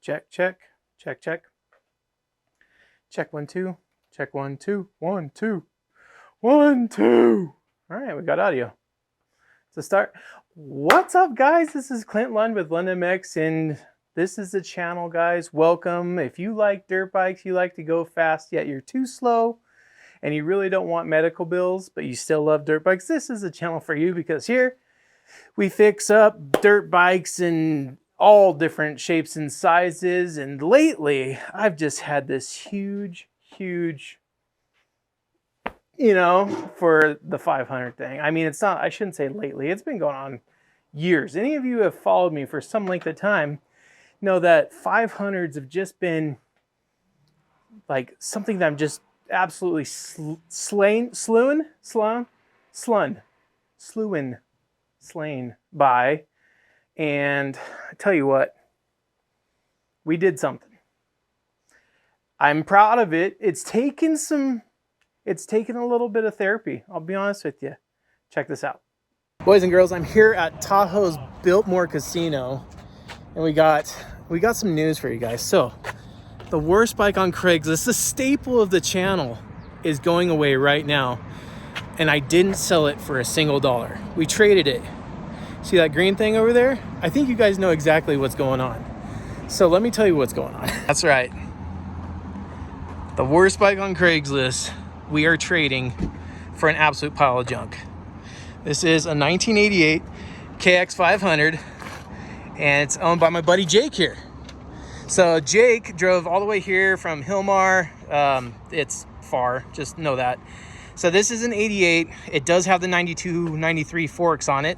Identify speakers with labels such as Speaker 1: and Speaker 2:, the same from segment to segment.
Speaker 1: Check, check, check, check. Check 1, 2. Check 1, 2. 1, 2. 1, 2. All right, we got audio. To start. What's up, guys? This is Clint Lund with Lund MX, and this is the channel, guys. Welcome. If you like dirt bikes, you like to go fast, yet you're too slow, and you really don't want medical bills, but you still love dirt bikes, this is the channel for you, because here we fix up dirt bikes in all different shapes and sizes. And lately, I've just had this huge, for the 500 thing. I mean, it's not, I shouldn't say lately, it's been going on years. Any of you who have followed me for some length of time know that 500s have just been like something that I'm just absolutely slain by. And I tell you what, we did something. I'm proud of it. It's taken a little bit of therapy, I'll be honest with you. Check this out. Boys and girls, I'm here at Tahoe's Biltmore Casino, and we got some news for you guys. So, the worst bike on Craigslist, the staple of the channel, is going away right now, and I didn't sell it for a single dollar. We traded it. See that green thing over there? I think you guys know exactly what's going on. So let me tell you what's going on. That's right. The worst bike on Craigslist, we are trading for an absolute pile of junk. This is a 1988 KX500, and it's owned by my buddy Jake here. So Jake drove all the way here from Hilmar. It's far, just know that. So this is an 88. It does have the 92, 93 forks on it.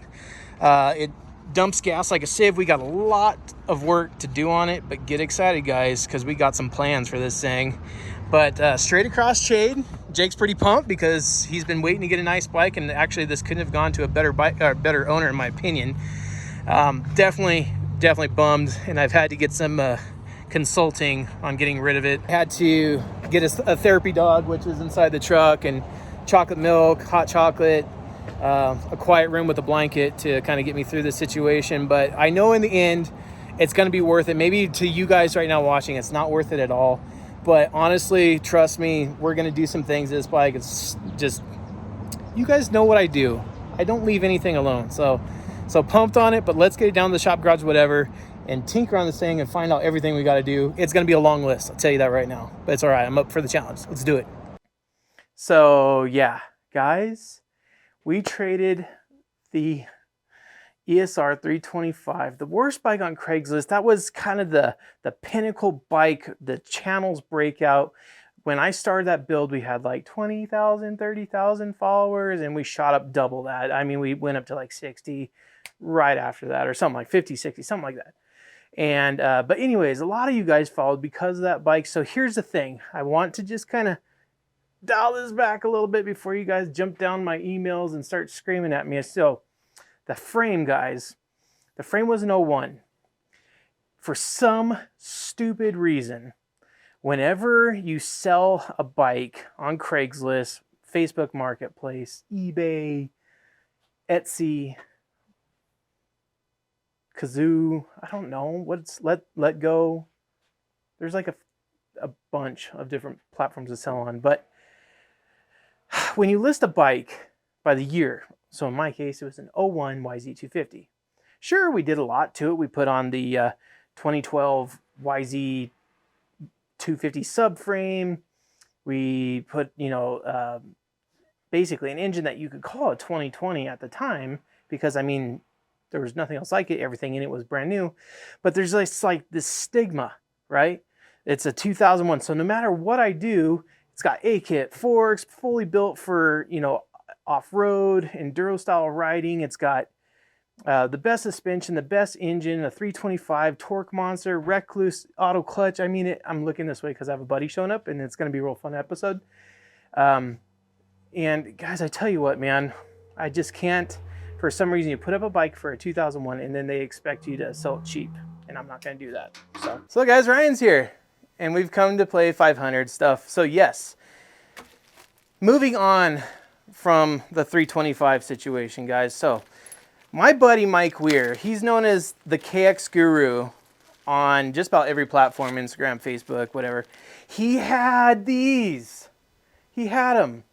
Speaker 1: It dumps gas like a sieve. We got a lot of work to do on it, but get excited, guys, because we got some plans for this thing. But straight across shade, Jake's pretty pumped because he's been waiting to get a nice bike, and actually this couldn't have gone to a better bike or better owner, in my opinion. Definitely bummed, and I've had to get some consulting on getting rid of it. Had to get a therapy dog, which is inside the truck, and chocolate milk, hot chocolate, a quiet room with a blanket to kind of get me through the situation. But I know in the end it's going to be worth it. Maybe to you guys right now watching, it's not worth it at all, but honestly, trust me, we're going to do some things to this bike. It's just, you guys know what I do. I don't leave anything alone. So pumped on it. But let's get it down to the shop garage, whatever, and tinker on this thing and find out everything we got to do. It's going to be a long list, I'll tell you that right now, but it's all right. I'm up for the challenge. Let's do it. So yeah, guys, we traded the ESR 325, the worst bike on Craigslist. That was kind of the pinnacle bike, the channel's breakout. When I started that build, we had like 20,000, 30,000 followers, and we shot up double that. I mean, we went up to like 60 right after that, or something like 50, 60, something like that. And but anyways, a lot of you guys followed because of that bike. So here's the thing. I want to just kind of dial this back a little bit before you guys jump down my emails and start screaming at me. So the frame, guys, the frame was an 01. For some stupid reason, whenever you sell a bike on Craigslist, Facebook Marketplace, eBay, Etsy, Kazoo, I don't know, what's Let Go. There's like a bunch of different platforms to sell on. But when you list a bike by the year, so in my case, it was an 01 YZ250. Sure, we did a lot to it. We put on the 2012 YZ250 subframe. We put, basically an engine that you could call a 2020 at the time, because, I mean, there was nothing else like it. Everything in it was brand new. But there's like this stigma, right? It's a 2001. So no matter what I do, it's got A-kit, forks, fully built for, off-road, enduro style riding. It's got the best suspension, the best engine, a 325 torque monster, recluse auto clutch. I mean, I'm looking this way because I have a buddy showing up, and it's going to be a real fun episode. And guys, I tell you what, man, I just can't. For some reason, you put up a bike for a 2001, and then they expect you to sell it cheap, and I'm not going to do that. So guys, Ryan's here, and we've come to play 500 stuff. So yes, moving on from the 325 situation, guys. So my buddy Mike Weir, he's known as the KX Guru on just about every platform, Instagram, Facebook, whatever. He had these. He had them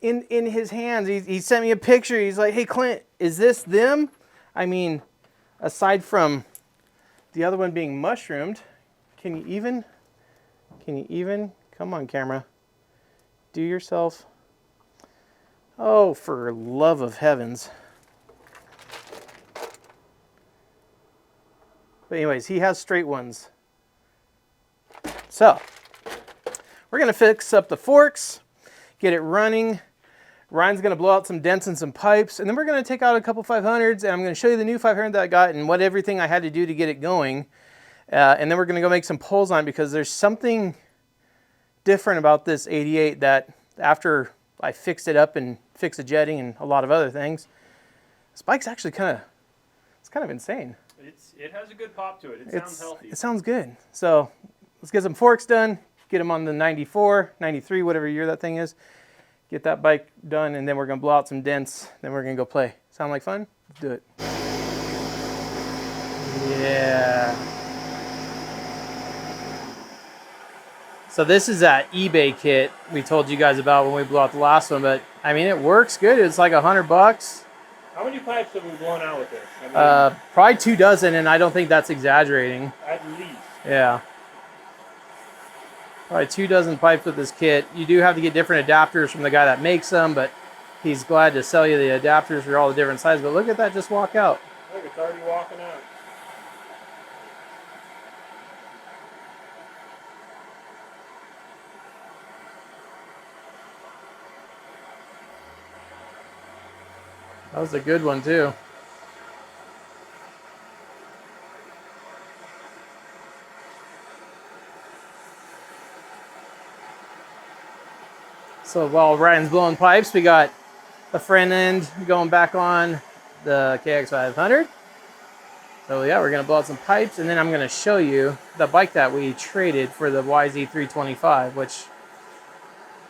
Speaker 1: in his hands. He sent me a picture. He's like, hey, Clint, is this them? I mean, aside from the other one being mushroomed, can you even, come on, camera, do yourself, oh, for love of heavens. But anyways, he has straight ones. So, we're gonna fix up the forks, get it running. Ryan's gonna blow out some dents and some pipes, and then we're gonna take out a couple 500s, and I'm gonna show you the new 500 that I got and what everything I had to do to get it going. And then we're gonna go make some pulls on it, because there's something different about this 88 that after I fixed it up and fixed the jetting and a lot of other things, this bike's actually it's kind of insane.
Speaker 2: It has a good pop to it. It sounds healthy.
Speaker 1: It sounds good. So let's get some forks done, get them on the 94, 93, whatever year that thing is. Get that bike done, and then we're gonna blow out some dents. Then we're gonna go play. Sound like fun? Let's do it. Yeah. So this is that eBay kit we told you guys about when we blew out the last one, but I mean, it works good. It's like $100.
Speaker 2: How many pipes have we blown out with this? I mean,
Speaker 1: probably 2 dozen, and I don't think that's exaggerating.
Speaker 2: At least.
Speaker 1: Yeah. Probably 2 dozen pipes with this kit. You do have to get different adapters from the guy that makes them, but he's glad to sell you the adapters for all the different sizes. But look at that just walk out.
Speaker 2: Look, it's already walking out.
Speaker 1: That was a good one too. So while Ryan's blowing pipes, we got the front end going back on the KX500. So yeah, we're gonna blow out some pipes, and then I'm gonna show you the bike that we traded for the YZ325, which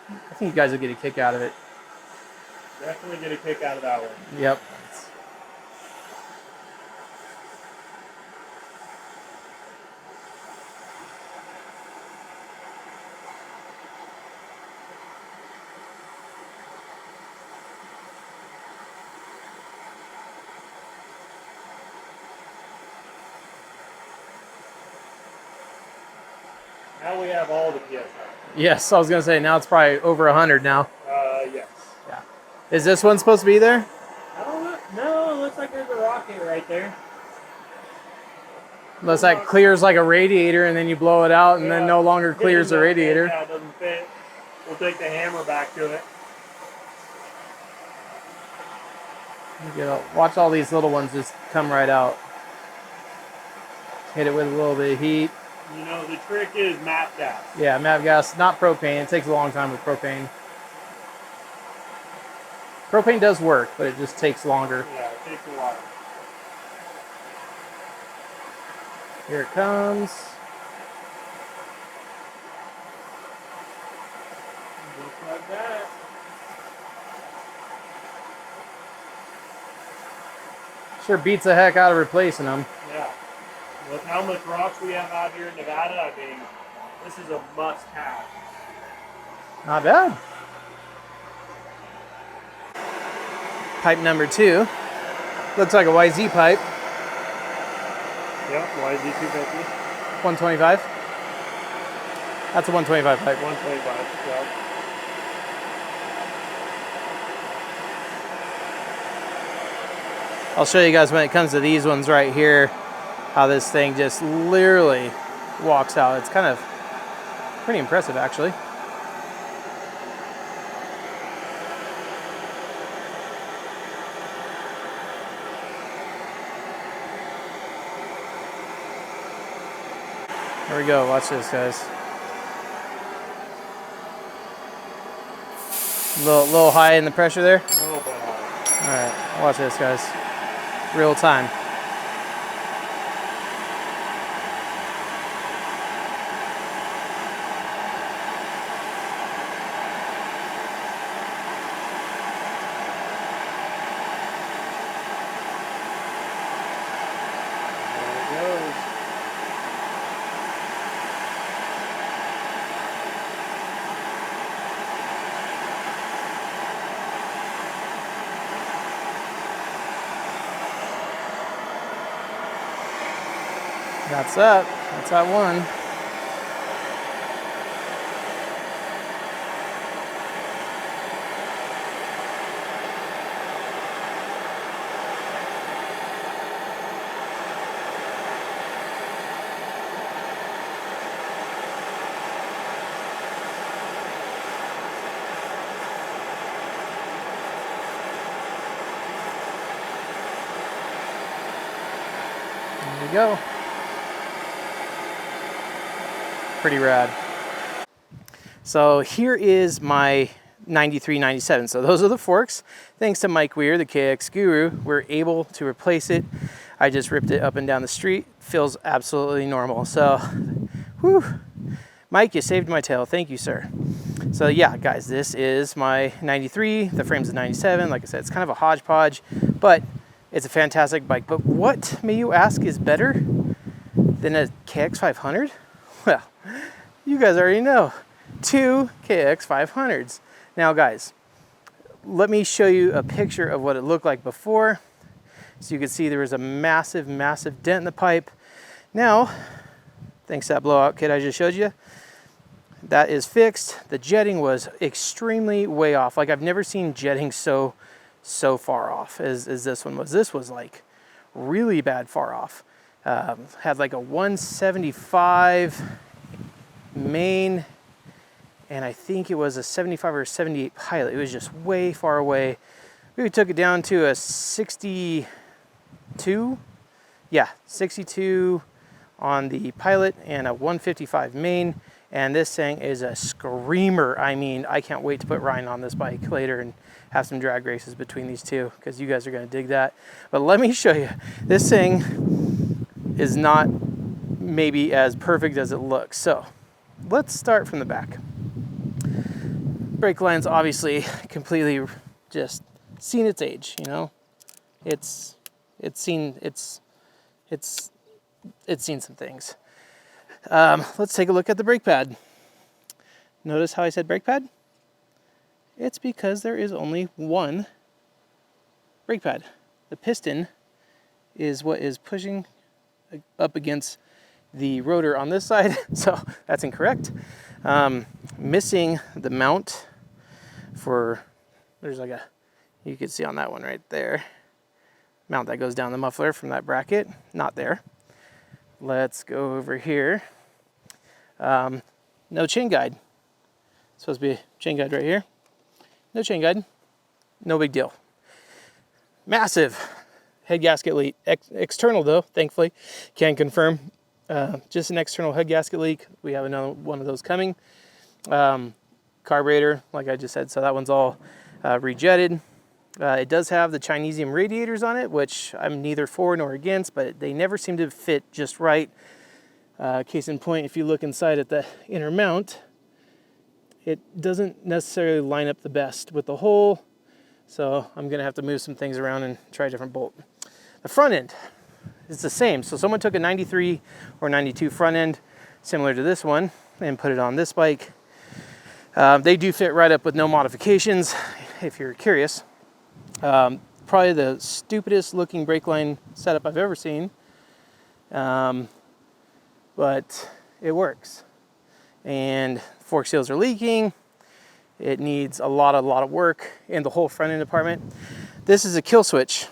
Speaker 1: I think you guys will get a kick out of it.
Speaker 2: Definitely get a kick out of that one.
Speaker 1: Yep.
Speaker 2: Now we have all the PSI.
Speaker 1: Yes, I was gonna say now it's probably over 100 now.
Speaker 2: Yes.
Speaker 1: Yeah. Is this one supposed to be there?
Speaker 2: I don't know. No, it looks like there's a rocket right there.
Speaker 1: Unless that clears like a radiator, and then you blow it out, and then no longer clears the radiator.
Speaker 2: Yeah, it doesn't fit. We'll take the hammer back to it.
Speaker 1: Watch all these little ones just come right out. Hit it with a little bit of heat.
Speaker 2: You know, the trick is MAP gas.
Speaker 1: Yeah, MAP gas, not propane. It takes a long time with propane. Propane does work, but it just takes longer.
Speaker 2: Yeah, it takes a while.
Speaker 1: Here it comes.
Speaker 2: Just like that.
Speaker 1: Sure beats the heck out of replacing them.
Speaker 2: Yeah. With how much rocks we have out here in Nevada, I mean, this is a must-have.
Speaker 1: Not bad. Pipe number 2. Looks like a YZ pipe.
Speaker 2: Yep, YZ250.
Speaker 1: 125. That's a 125 pipe.
Speaker 2: 125, yep.
Speaker 1: I'll show you guys when it comes to these ones right here, how this thing just literally walks out. It's kind of pretty impressive, actually. There we go. Watch this, guys. Little high in the pressure there.
Speaker 2: A little bit high.
Speaker 1: All right, watch this, guys. Real time. That's up. That's that one. There we go. Pretty rad. So here is my 93, 97. So those are the forks. Thanks to Mike Weir, the KX Guru, we're able to replace it. I just ripped it up and down the street. Feels absolutely normal. So, whew. Mike, you saved my tail. Thank you, sir. So yeah, guys, this is my 93. The frame's a 97. Like I said, it's kind of a hodgepodge, but it's a fantastic bike. But what, may you ask, is better than a KX 500? Well, you guys already know. 2 KX 500s. Now, guys, let me show you a picture of what it looked like before. So you can see there was a massive, massive dent in the pipe. Now, thanks to that blowout kit I just showed you, that is fixed. The jetting was extremely way off. Like, I've never seen jetting so far off as this one was. This was like really bad far off. Had like a 175 main, and I think it was a 75 or a 78 pilot. It was just way far away. We took it down to a 62. Yeah, 62 on the pilot and a 155 main. And this thing is a screamer. I mean, I can't wait to put Ryan on this bike later and have some drag races between these two, because you guys are going to dig that. But let me show you. This thing is not maybe as perfect as it looks. So let's start from the back. Brake line's obviously completely just seen its age, you know. It's seen some things. Let's take a look at the brake pad. Notice how I said brake pad? It's because there is only one brake pad. The piston is what is pushing up against the rotor on this side, so that's incorrect. Missing the mount for, there's like a, you can see on that one right there, mount that goes down the muffler from that bracket, not there. Let's go over here. No chain guide. It's supposed to be a chain guide right here. No chain guide. No big deal. Massive head gasket leak. External though, thankfully. Can confirm. Just an external head gasket leak. We have another one of those coming. Carburetor, like I just said, so that one's all rejetted. It does have the Chinesium radiators on it, which I'm neither for nor against, but they never seem to fit just right. Case in point, if you look inside at the inner mount, it doesn't necessarily line up the best with the hole, so I'm gonna have to move some things around and try a different bolt. The front end is the same. So someone took a 93 or 92 front end, similar to this one, and put it on this bike. They do fit right up with no modifications, if you're curious. Probably the stupidest looking brake line setup I've ever seen, but it works. And fork seals are leaking. It needs a lot of work in the whole front end department. This is a kill switch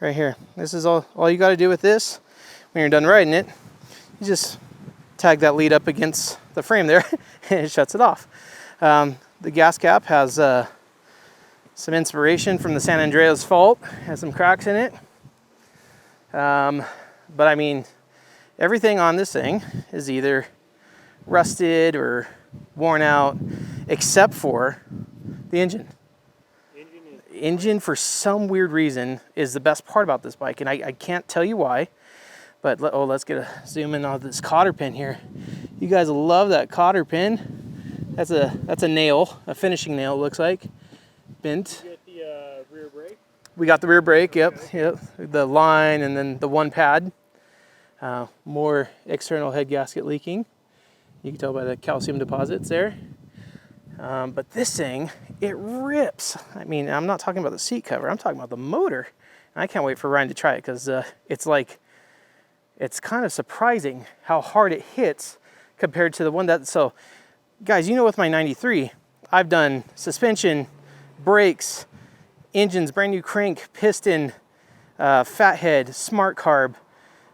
Speaker 1: right here. This is all you got to do with this. When you're done riding it, you just tag that lead up against the frame there and it shuts it off. The gas cap has some inspiration from the San Andreas fault. Has some cracks in it. But I mean, everything on this thing is either rusted or worn out, except for the engine. Engine, for some weird reason, is the best part about this bike, and I can't tell you why. But let's get a zoom in on this cotter pin here. You guys love that cotter pin. That's a nail, a finishing nail, it looks like. Bent.
Speaker 2: You get the rear brake?
Speaker 1: We got the rear brake, yep. The line and then the one pad. More external head gasket leaking. You can tell by the calcium deposits there. But this thing, it rips. I mean, I'm not talking about the seat cover, I'm talking about the motor. And I can't wait for Ryan to try it, because it's like it's kind of surprising how hard it hits compared to the one that, so guys, you know, with my 93, I've done suspension, brakes, engines, brand new crank, piston, fathead, smart carb.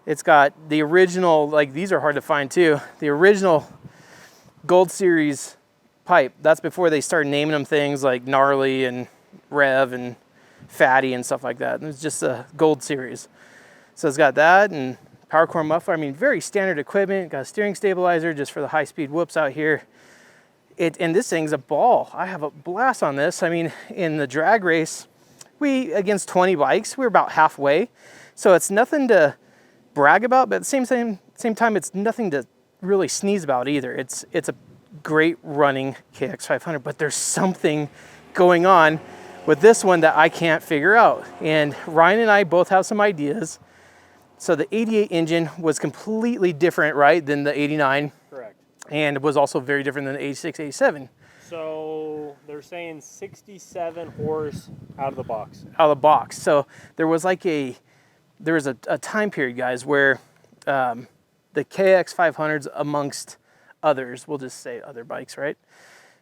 Speaker 1: It's got the original, like these are hard to find too, the original Gold Series pipe. That's before they started naming them things like Gnarly and Rev and Fatty and stuff like that. And it's just a Gold Series. So it's got that and power core muffler. I mean, very standard equipment. Got a steering stabilizer just for the high-speed whoops out here. And this thing's a ball. I have a blast on this. I mean, in the drag race, against 20 bikes, we're about halfway. So it's nothing to brag about, but at the same time, it's nothing to really sneeze about either. It's a great running KX500, but there's something going on with this one that I can't figure out. And Ryan and I both have some ideas. So the 88 engine was completely different, right, than the 89.
Speaker 2: Correct.
Speaker 1: And it was also very different than the 86, 87.
Speaker 2: So they're saying 67 horse out of the box.
Speaker 1: Out of the box. So there was like a time period, guys, where the KX500s, amongst others, we'll just say other bikes, right,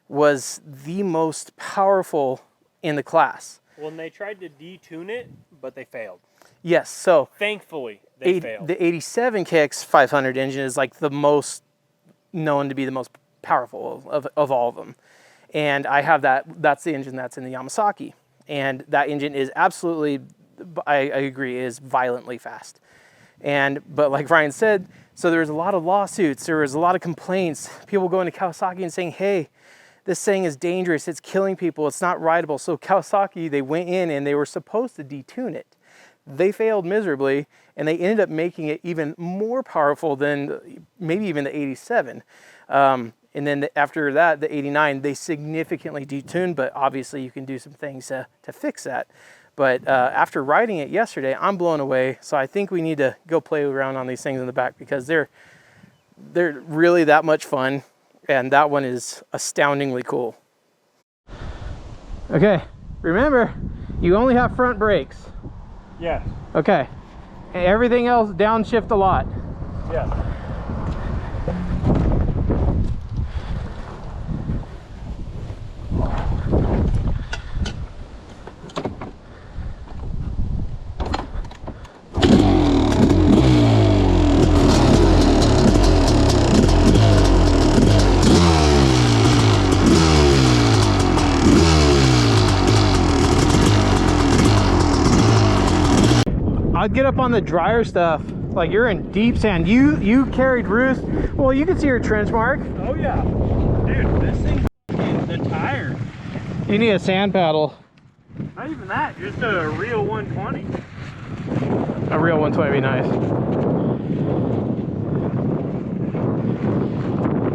Speaker 1: was the most powerful in the class.
Speaker 2: Well, and they tried to detune it, but they failed.
Speaker 1: Yes, so
Speaker 2: thankfully they failed.
Speaker 1: The 87 KX500 engine is like the most known to be the most powerful of all of them. And I have that's the engine that's in the Yamasaki. And that engine is absolutely, I agree, is violently fast. But like Ryan said, so there was a lot of lawsuits, there was a lot of complaints, people going to Kawasaki and saying, hey, this thing is dangerous, it's killing people, it's not rideable. So Kawasaki, they went in and they were supposed to detune it. They failed miserably, and they ended up making it even more powerful than maybe even the 87. And then after that, the 89, they significantly detuned, but obviously you can do some things to fix that. But after riding it yesterday, I'm blown away. So I think we need to go play around on these things in the back because they're really that much fun. And that one is astoundingly cool. Okay, remember, you only have front brakes.
Speaker 2: Yes.
Speaker 1: Okay, and everything else downshift a lot.
Speaker 2: Yes.
Speaker 1: I'll get up on the drier stuff. Like you're in deep sand. You carried Ruth. Well, you can see her trench mark.
Speaker 2: Oh yeah. Dude, this thing's the tire.
Speaker 1: You need a sand paddle.
Speaker 2: Not even that, just a real 120.
Speaker 1: A real 120 would be nice.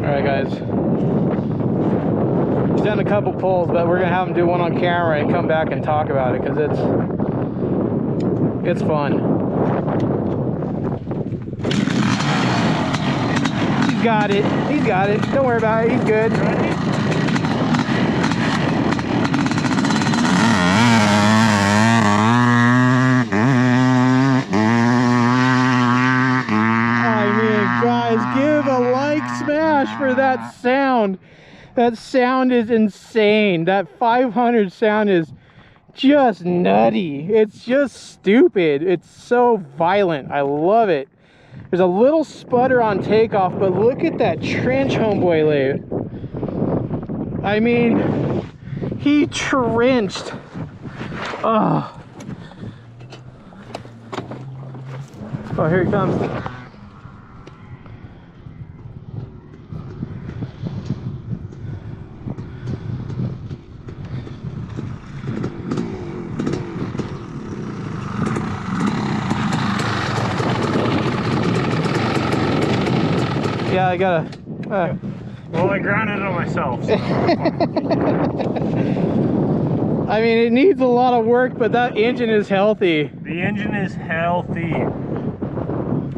Speaker 1: Alright guys. He's done a couple pulls, but we're gonna have him do one on camera and come back and talk about it because it's fun. He's got it. He's got it. Don't worry about it. He's good.
Speaker 2: Ready?
Speaker 1: I mean, guys, give a like smash for that sound. That sound is insane. That 500 sound is just nutty. It's just stupid. It's so violent. I love it. There's a little sputter on takeoff, but look at that trench, homeboy late. I mean, he trenched. Oh, here he comes. Yeah, I gotta.
Speaker 2: Well, I grounded it myself. So.
Speaker 1: I mean, it needs a lot of work, but that engine is healthy.
Speaker 2: The engine is healthy.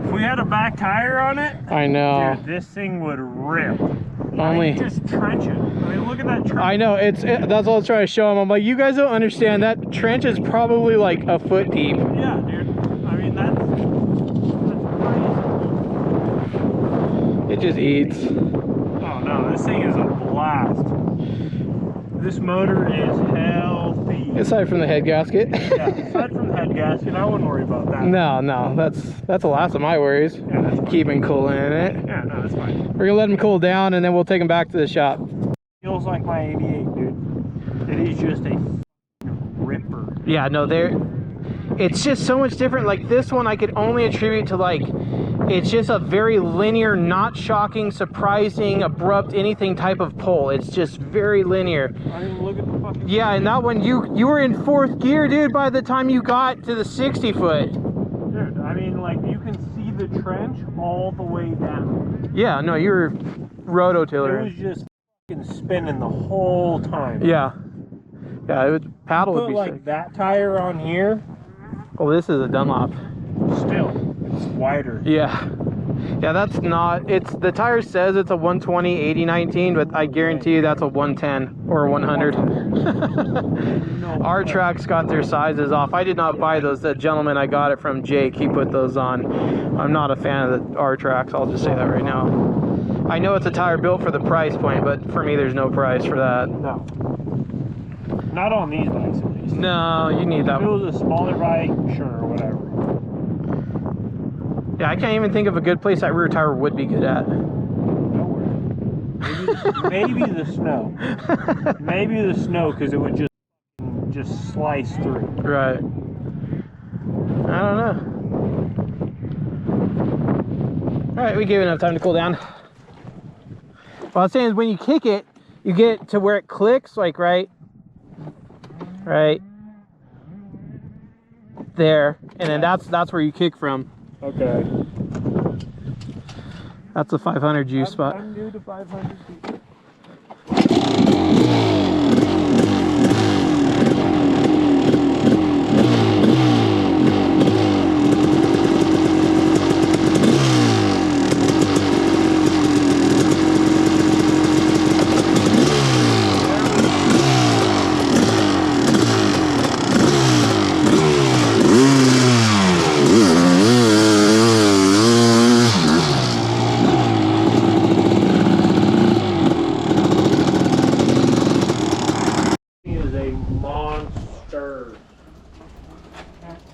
Speaker 2: If we had a back tire on it,
Speaker 1: I know.
Speaker 2: dude, this thing would rip.
Speaker 1: Only.
Speaker 2: Just trench it. I mean, look at that trench.
Speaker 1: I know. That's what I was trying to show him. I'm like, you guys don't understand. That trench is probably like a foot deep.
Speaker 2: Yeah, dude. I mean, that's crazy.
Speaker 1: it just eats.
Speaker 2: Oh no, this thing is a blast. This motor is healthy.
Speaker 1: Aside from the head gasket.
Speaker 2: Yeah, aside from the head gasket, I wouldn't worry about that.
Speaker 1: No, that's the last of my worries.
Speaker 2: Yeah, that's fine.
Speaker 1: Keeping coolant in it.
Speaker 2: Yeah, no, that's fine.
Speaker 1: We're gonna let him cool down and then we'll take him back to the shop.
Speaker 2: Feels like my 88, dude. It is just a ripper.
Speaker 1: Yeah, no, it's just so much different. Like this one I could only attribute to like, it's just a very linear, not shocking, surprising, abrupt, anything type of pull. It's just very linear.
Speaker 2: I didn't even look at the fucking...
Speaker 1: Yeah, and that one, you were in 4th gear, dude, by the time you got to the 60 foot.
Speaker 2: Dude, I mean, like, you can see the trench all the way down.
Speaker 1: Yeah, no, you were rototiller.
Speaker 2: It was just fucking spinning the whole time.
Speaker 1: Yeah. Yeah, it would, paddle would
Speaker 2: Put
Speaker 1: be
Speaker 2: like
Speaker 1: sick.
Speaker 2: that tire on here.
Speaker 1: Oh, this is a Dunlop.
Speaker 2: Still, it's wider.
Speaker 1: Yeah. Yeah, that's not, it's, the tire says it's a 120 80/19, but I guarantee you that's a 110 or a 100. Our tracks got their sizes off. I did not buy those. The gentleman I got it from, Jake, he put those on. I'm not a fan of the R tracks, I'll just say that right now. I know it's a tire built for the price point, but for me there's no price for that.
Speaker 2: No. Not on these bikes at least.
Speaker 1: No, you need that
Speaker 2: If it
Speaker 1: one.
Speaker 2: was a smaller bike, sure, whatever.
Speaker 1: Yeah, I can't even think of a good place that rear tire would be good at.
Speaker 2: Nowhere. Maybe the snow. Maybe the snow, because it would just slice through.
Speaker 1: Right. I don't know. Alright, we gave it enough time to cool down. What I was saying is when you kick it, you get to where it clicks, like right there, and then that's where you kick from.
Speaker 2: Okay.
Speaker 1: That's the 500 juice spot.
Speaker 2: I'm new to 500 feet.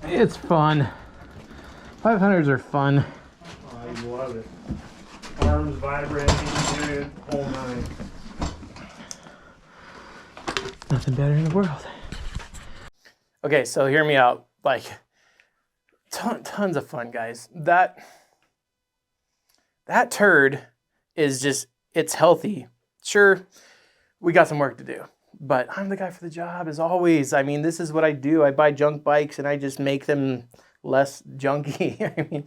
Speaker 1: It's fun. 500s are fun.
Speaker 2: I love it. Arms vibrating, dude, whole nine.
Speaker 1: Nothing better in the world. Okay, so hear me out. Like, tons of fun, guys. That turd is just, it's healthy. Sure, we got some work to do, but I'm the guy for the job as always. I mean, this is what I do. I buy junk bikes and I just make them less junky. I mean,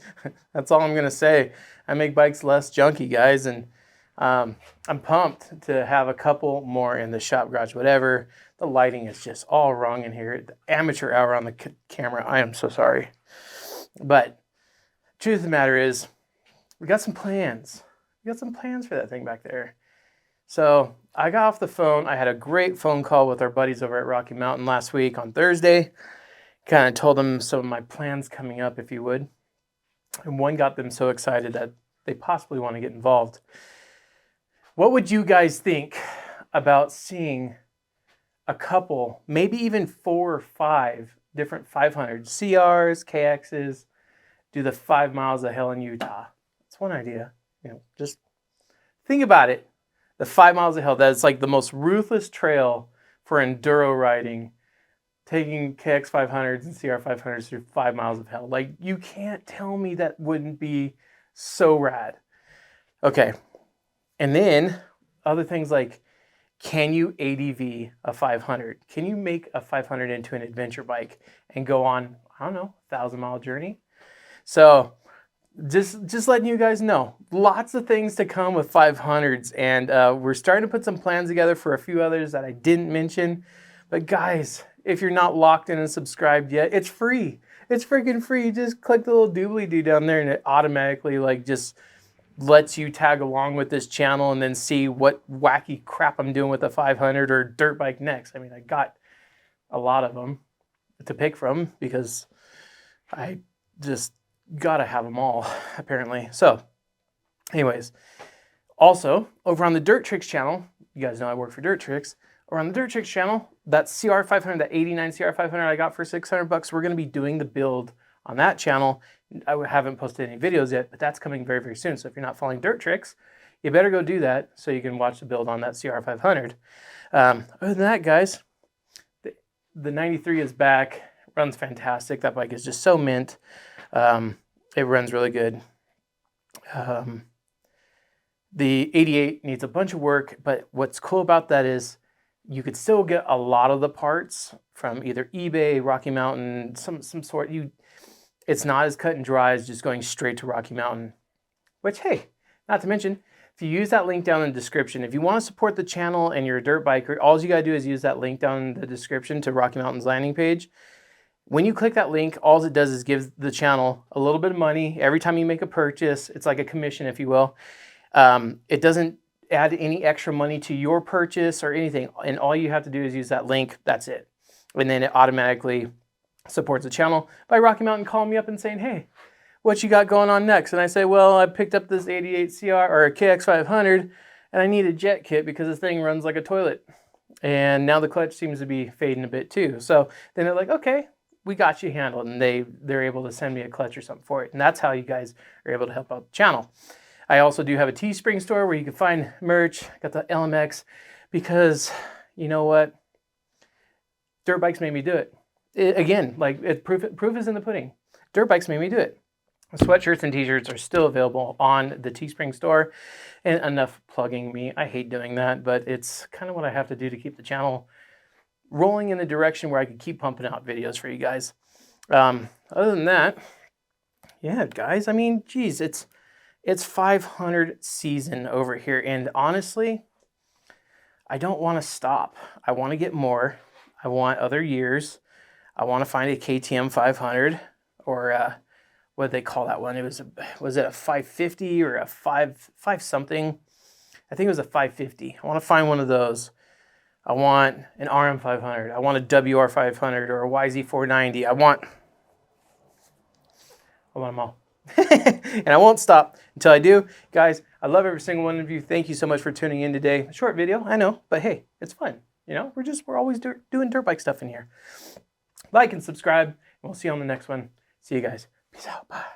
Speaker 1: that's all I'm gonna say. I make bikes less junky, guys, and I'm pumped to have a couple more in the shop garage, whatever. The lighting is just all wrong in here. The amateur hour on the camera, I am so sorry. But truth of the matter is, we got some plans. We got some plans for that thing back there. So I got off the phone. I had a great phone call with our buddies over at Rocky Mountain last week on Thursday. Kind of told them some of my plans coming up, if you would. And one got them so excited that they possibly want to get involved. What would you guys think about seeing a couple, maybe even 4 or 5 different 500 CRs, KXs, do the 5 miles of hell in Utah? That's one idea. You know, just think about it. The 5 miles of hell, that's like the most ruthless trail for enduro riding, taking KX 500s and CR 500s through 5 miles of hell. Like, you can't tell me that wouldn't be so rad. Okay. And then other things like, can you ADV a 500? Can you make a 500 into an adventure bike and go on, I don't know, 1,000-mile journey? So just letting you guys know, lots of things to come with 500s, and we're starting to put some plans together for a few others that I didn't mention. But guys, if you're not locked in and subscribed yet, it's free. It's freaking free. You just click the little doobly-doo down there and it automatically like just lets you tag along with this channel and then see what wacky crap I'm doing with the 500 or dirt bike next. I mean, I got a lot of them to pick from because I just gotta have them all, apparently. So Anyways, also over on the Dirt Tricks channel, you guys know I work for Dirt Tricks. Over on the Dirt Tricks channel, that CR500, that 89 CR500 I got for 600 bucks, we're going to be doing the build on that channel. I haven't posted any videos yet, but that's coming very, very soon. So if you're not following Dirt Tricks, you better go do that so you can watch the build on that CR500. Other than that, guys, the 93 is back. Runs fantastic. That bike is just so mint. It runs really good. The 88 needs a bunch of work, but what's cool about that is you could still get a lot of the parts from either eBay, Rocky Mountain, some sort. It's not as cut and dry as just going straight to Rocky Mountain, which, hey, not to mention, if you use that link down in the description, if you want to support the channel and you're a dirt biker, all you got to do is use that link down in the description to Rocky Mountain's landing page. When you click that link, all it does is give the channel a little bit of money every time you make a purchase. It's like a commission, if you will. It doesn't add any extra money to your purchase or anything. And all you have to do is use that link. That's it. And then it automatically supports the channel by Rocky Mountain calling me up and saying, hey, what you got going on next? And I say, well, I picked up this 88 CR or a KX500 and I need a jet kit because this thing runs like a toilet. And now the clutch seems to be fading a bit too. So then they're like, okay, we got you handled. And they're able to send me a clutch or something for it. And that's how you guys are able to help out the channel. I also do have a Teespring store where you can find merch. Got the LMX because you know what? Dirt bikes made me do it. Again, like proof is in the pudding. Dirt bikes made me do it. Sweatshirts and t-shirts are still available on the Teespring store. And enough plugging me. I hate doing that, but it's kind of what I have to do to keep the channel rolling in the direction where I can keep pumping out videos for you guys. Other than that, yeah, guys, I mean, geez, it's 500 season over here. And honestly, I don't want to stop. I want to get more. I want other years. I want to find a KTM 500 or what did they call that one? Was it a 550 or a 5 something? I think it was a 550. I want to find one of those. I want an RM 500. I want a WR 500 or a YZ 490. I want them all. And I won't stop until I do. Guys, I love every single one of you. Thank you so much for tuning in today. A short video, I know, but hey, it's fun. You know, we're always doing dirt bike stuff in here. Like and subscribe, and we'll see you on the next one. See you guys. Peace out. Bye.